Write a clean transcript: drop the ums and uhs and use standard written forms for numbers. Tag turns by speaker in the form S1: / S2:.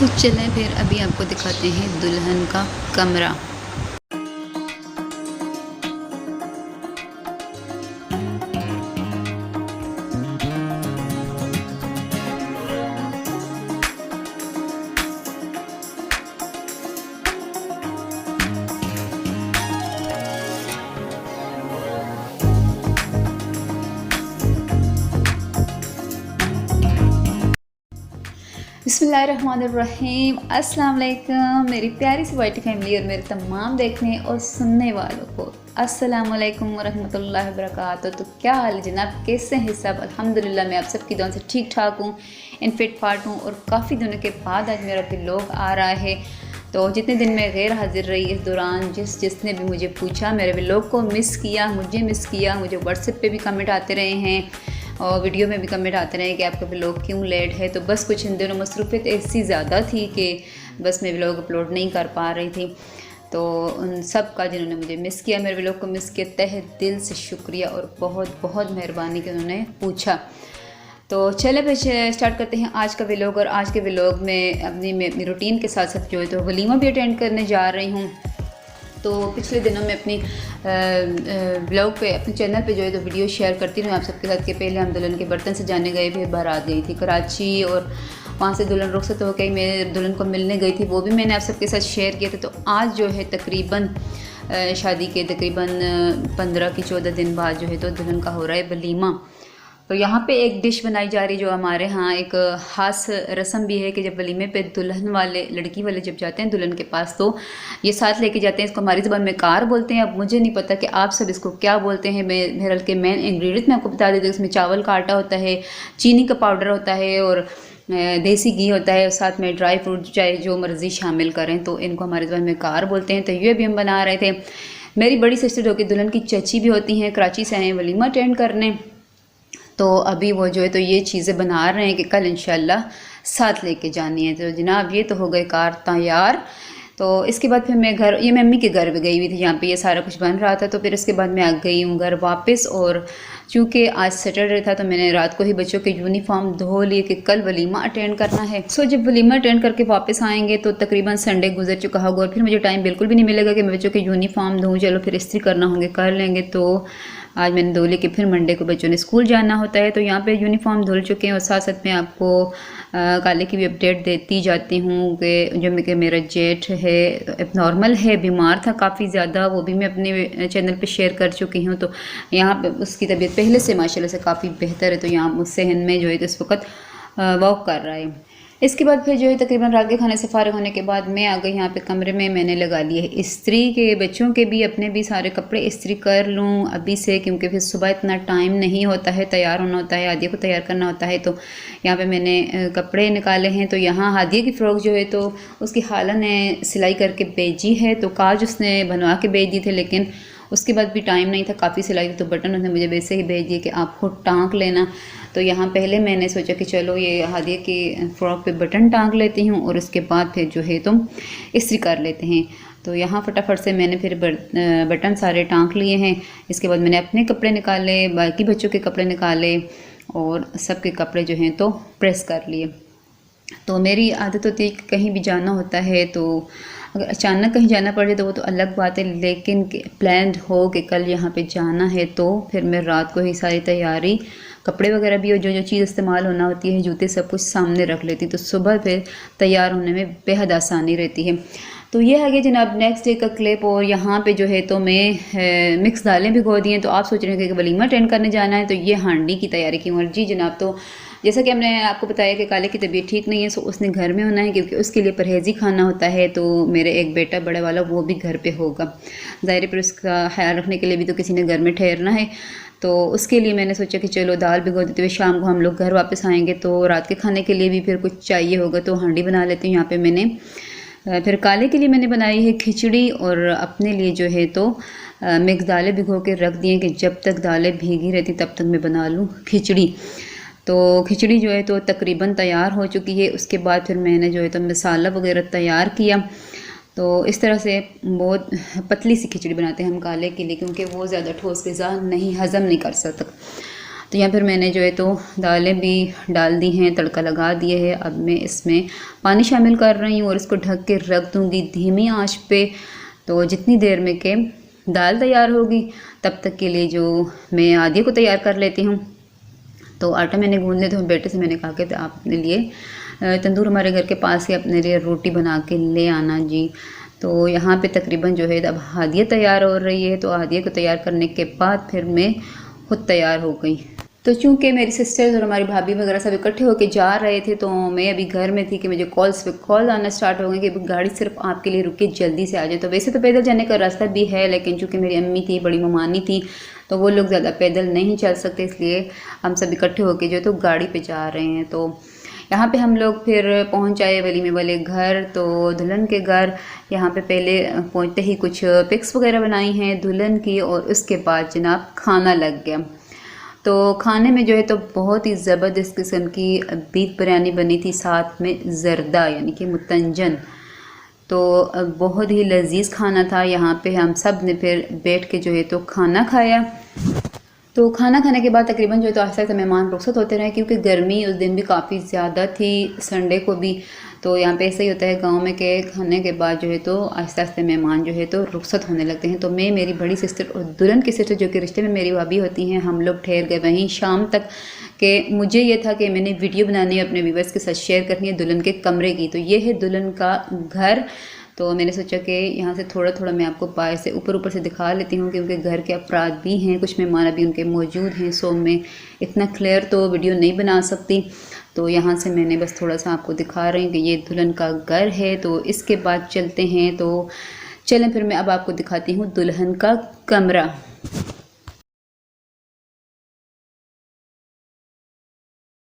S1: तो चलें फिर अभी आपको दिखाते हैं दुल्हन का कमरा। बिस्मिल्लाहिर्रहमानिर्रहीम, अस्सलाम वालेकुम मेरी प्यारी सी वाइटी फैमिली और मेरे तमाम देखने और सुनने वालों को अस्सलाम वालेकुम वरहमतुल्लाहि वबरकातुहू। तो क्या हाल है जनाब, कैसे हैं सब? अल्हम्दुलिल्लाह मैं आप सबकी दुआ से ठीक ठाक हूँ, इन फिट फाट हूँ। और काफ़ी दिनों के बाद आज मेरा व्लॉग आ रहा है। तो जितने दिन मैं गैर हाजिर रही इस दौरान जिसने भी मुझे पूछा, मेरे व्लॉग को मिस किया, मुझे मिस किया, मुझे व्हाट्सएप पे भी कमेंट आते रहे हैं और वीडियो में भी कमेंट आते रहे कि आपका व्लॉग क्यों लेट है। तो बस कुछ इन दिनों मसरूफियत ऐसी ज़्यादा थी कि बस मैं व्लॉग अपलोड नहीं कर पा रही थी। तो उन सब का जिन्होंने मुझे मिस किया, मेरे व्लॉग को मिस किया, तहे दिल से शुक्रिया और बहुत बहुत मेहरबानी कि उन्होंने पूछा। तो चले फिर स्टार्ट करते हैं आज का व्लॉग। और आज के व्लॉग में अपनी रूटीन के साथ साथ जो है तो वलीमा भी अटेंड करने जा रही हूँ। तो पिछले दिनों में अपनी ब्लॉग पे, अपने चैनल पे जो है तो वीडियो शेयर करती हूँ आप सबके साथ कि पहले हम दुल्हन के बर्तन सजाने गए, फिर बारात गई थी कराची और वहाँ से दुल्हन रुखसत हो गई, मैं दुल्हन को मिलने गई थी, वो भी मैंने आप सबके साथ शेयर किया था। तो आज जो है तकरीबन शादी के तकरीबन 15 की 14 दिन बाद जो है तो दुल्हन का हो रहा है वलीमा। तो यहाँ पे एक डिश बनाई जा रही है जो हमारे यहाँ एक ख़ास रस्म भी है कि जब वलीमे पे दुल्हन वाले, लड़की वाले जब जाते हैं दुल्हन के पास तो ये साथ लेके जाते हैं। इसको हमारी ज़बान में कार बोलते हैं। अब मुझे नहीं पता कि आप सब इसको क्या बोलते हैं। मेरे के मेन इंग्रेडिएंट मैं आपको बता देती हूँ। इसमें चावल का आटा होता है, चीनी का पाउडर होता है और देसी घी होता है और साथ में ड्राई फ्रूट चाहे जो मर्ज़ी शामिल करें। तो इनको हमारी ज़बान में कार बोलते हैं। तो ये भी हम बना रहे थे। मेरी बड़ी सिस्टर जो कि दुल्हन की चची भी होती हैं, कराची से आए हैं वलीमा अटेंड करने। तो अभी वो जो है तो ये चीज़ें बना रहे हैं कि कल इंशाल्लाह साथ लेके जानी है। तो जनाब ये तो हो गए कार तैयार। तो इसके बाद फिर मैं घर, ये मैं मम्मी के घर भी गई हुई थी जहाँ पे ये सारा कुछ बन रहा था। तो फिर इसके बाद मैं आ गई हूँ घर वापस। और चूँकि आज सैटरडे था तो मैंने रात को ही बच्चों के यूनिफॉर्म धो लिए कि कल वलीमा अटेंड करना है। सो जब वलीमा अटेंड करके वापस आएंगे तो तकरीबन संडे गुजर चुका होगा और फिर मुझे टाइम बिल्कुल भी नहीं मिलेगा कि मैं बच्चों के यूनिफॉर्म धोऊँ। चलो फिर इस्त्री करना होंगे कर लेंगे। तो आज मैंने धो ली कि फिर मंडे को बच्चों ने स्कूल जाना होता है। तो यहाँ पे यूनिफॉर्म धुल चुके हैं और साथ साथ में आपको काले की भी अपडेट देती जाती हूँ कि जो मेरा जेठ है नॉर्मल है, बीमार था काफ़ी ज़्यादा, वो भी मैं अपने चैनल पे शेयर कर चुकी हूँ। तो यहाँ पे उसकी तबीयत पहले से माशाल्लाह से काफ़ी बेहतर है। तो यहाँ मुझसे हिंद में जो है तो इस वक्त वॉक कर रहा है। इसके बाद फिर जो है तकरीबन रात के खाने से फारिग होने के बाद मैं आ गई यहाँ पे कमरे में। मैंने लगा लिए है इस्त्री के, बच्चों के भी अपने भी सारे कपड़े इस्त्री कर लूँ अभी से, क्योंकि फिर सुबह इतना टाइम नहीं होता है, तैयार होना होता है, हादिया को तैयार करना होता है। तो यहाँ पे मैंने कपड़े निकाले हैं। तो यहाँ हादिया की फ़्रॉक जो है तो उसकी खाला ने सिलाई करके भेजी है। तो काज उसने बनवा के भेज दी थे, लेकिन उसके बाद भी टाइम नहीं था, काफ़ी सिलाई थी। तो बटन उसने मुझे वैसे ही भेज दिए कि आप खुद टाँक लेना। तो यहाँ पहले मैंने सोचा कि चलो ये हादिया की फ़्रॉक पे बटन टाँक लेती हूँ और उसके बाद फिर जो है तो इस्त्री कर लेते हैं। तो यहाँ फटाफट से मैंने फिर बटन सारे टाँक लिए हैं। इसके बाद मैंने अपने कपड़े निकाले, बाकी बच्चों के कपड़े निकाले और सबके कपड़े जो हैं तो प्रेस कर लिए। तो मेरी आदत होती है कि कहीं भी जाना होता है तो अगर अचानक कहीं जाना पड़े तो वो तो अलग बात है, लेकिन प्लान्ड हो कि कल यहाँ पे जाना है तो फिर मैं रात को ही सारी तैयारी, कपड़े वगैरह भी और जो जो चीज़ इस्तेमाल होना होती है, जूते, सब कुछ सामने रख लेती। तो सुबह फिर तैयार होने में बेहद आसानी रहती है। तो ये है कि जनाब नेक्स्ट डे का क्लिप। और यहाँ पे जो है तो मैं मिक्स दालें भिगो दी हैं। तो आप सोच रहे हैं कि वलीमा अटेंड करने जाना है तो ये हांडी की तैयारी की हूँ। जी जनाब, तो जैसा कि हमने आपको बताया कि काले की तबीयत ठीक नहीं है, सो उसने घर में होना है क्योंकि उसके लिए परहेज़ी खाना होता है। तो मेरे एक बेटा बड़े वाला वो भी घर पे होगा, ज़ाहिर पर उसका ख्याल रखने के लिए भी तो किसी ने घर में ठहरना है। तो उसके लिए मैंने सोचा कि चलो दाल भिगो देते हुए शाम को हम लोग घर वापस आएंगे तो रात के खाने के लिए भी फिर कुछ चाहिए होगा, तो हांडी बना लेती हूँ। यहाँ पे मैंने फिर काले के लिए मैंने बनाई है खिचड़ी और अपने लिए जो है तो मिक्स दालें भिगो के रख दी हैं कि जब तक दालें भीगी रहती तब तक मैं बना लूँ खिचड़ी। तो खिचड़ी जो है तो तकरीबन तैयार हो चुकी है। उसके बाद फिर मैंने जो है तो मसाला वगैरह तैयार किया। तो इस तरह से बहुत पतली सी खिचड़ी बनाते हैं हम काले के लिए, क्योंकि वो ज़्यादा ठोस ग़िज़ा नहीं हज़म नहीं कर सकता। तो यहाँ फिर मैंने जो है तो दालें भी डाल दी हैं, तड़का लगा दिए है। अब मैं इसमें पानी शामिल कर रही हूँ और इसको ढक के रख दूँगी धीमी आंच पे। तो जितनी देर में के दाल तैयार होगी तब तक के लिए जो मैं आदिया को तैयार कर लेती हूँ। तो आटा मैंने गूंद लिया, तो बेटे से मैंने कहा कि आप अपने लिए तंदूर हमारे घर के पास ही अपने लिए रोटी बना के ले आना जी। तो यहाँ पे तकरीबन जो है अब हादिया तैयार हो रही है। तो हादिया को तैयार करने के बाद फिर मैं खुद तैयार हो गई। तो चूँकि मेरी सिस्टर्स और हमारी भाभी वगैरह सब इकट्ठे होकर जा रहे थे, तो मैं अभी घर में थी कि मुझे कॉल्स पे कॉल आना स्टार्ट हो गए कि गाड़ी सिर्फ आपके लिए रुके, जल्दी से आ जाए। तो वैसे तो पैदल जाने का रास्ता भी है, लेकिन चूँकि मेरी अम्मी थी, बड़ी ममानी थी, तो वो लोग ज़्यादा पैदल नहीं चल सकते, इसलिए हम सब इकट्ठे होकर जो है तो गाड़ी पर जा रहे हैं। तो यहाँ पे हम लोग फिर पहुँच आए वलीमे वाले घर। तो दुल्हन के घर यहाँ पे पहले पहुँचते ही कुछ पिक्स वगैरह बनाई हैं दुल्हन की, और उसके बाद जनाब खाना लग गया। तो खाने में जो है तो बहुत ही ज़बरदस्त किस्म की बीफ बिरयानी बनी थी, साथ में ज़र्दा यानी कि मुतंजन। तो बहुत ही लजीज खाना था। यहाँ पे हम सब ने फिर बैठ के जो है तो खाना खाया। तो खाना खाने के बाद तकरीबन जो है तो आहिस्ता आहिस्ता मेहमान रुखसत होते रहे, क्योंकि गर्मी उस दिन भी काफ़ी ज़्यादा थी, संडे को भी। तो यहाँ पे ऐसा ही होता है गांव में के खाने के बाद जो है तो आहिस्ता आहिस्ता मेहमान जो है तो रुखसत होने लगते हैं। तो मैं, मेरी बड़ी सिस्टर और दुल्हन की सिस्टर जो कि रिश्ते में मेरी भाभी होती हैं, हम लोग ठहर गए वहीं शाम तक। कि मुझे ये था कि मैंने वीडियो बनानी है, अपने व्यूवर्स के साथ शेयर करनी है दुल्हन के कमरे की। तो ये है दुल्हन का घर। तो मैंने सोचा कि यहाँ से थोड़ा थोड़ा मैं आपको बाहर से ऊपर से दिखा लेती हूँ, क्योंकि घर के अफराद भी हैं, कुछ मेहमान अभी उनके मौजूद हैं। सो मैं इतना क्लियर तो वीडियो नहीं बना सकती। तो यहाँ से मैंने बस थोड़ा सा आपको दिखा रही हूँ कि ये दुल्हन का घर है। तो इसके बाद चलते हैं। तो चलें फिर मैं अब आपको दिखाती हूँ दुल्हन का कमरा।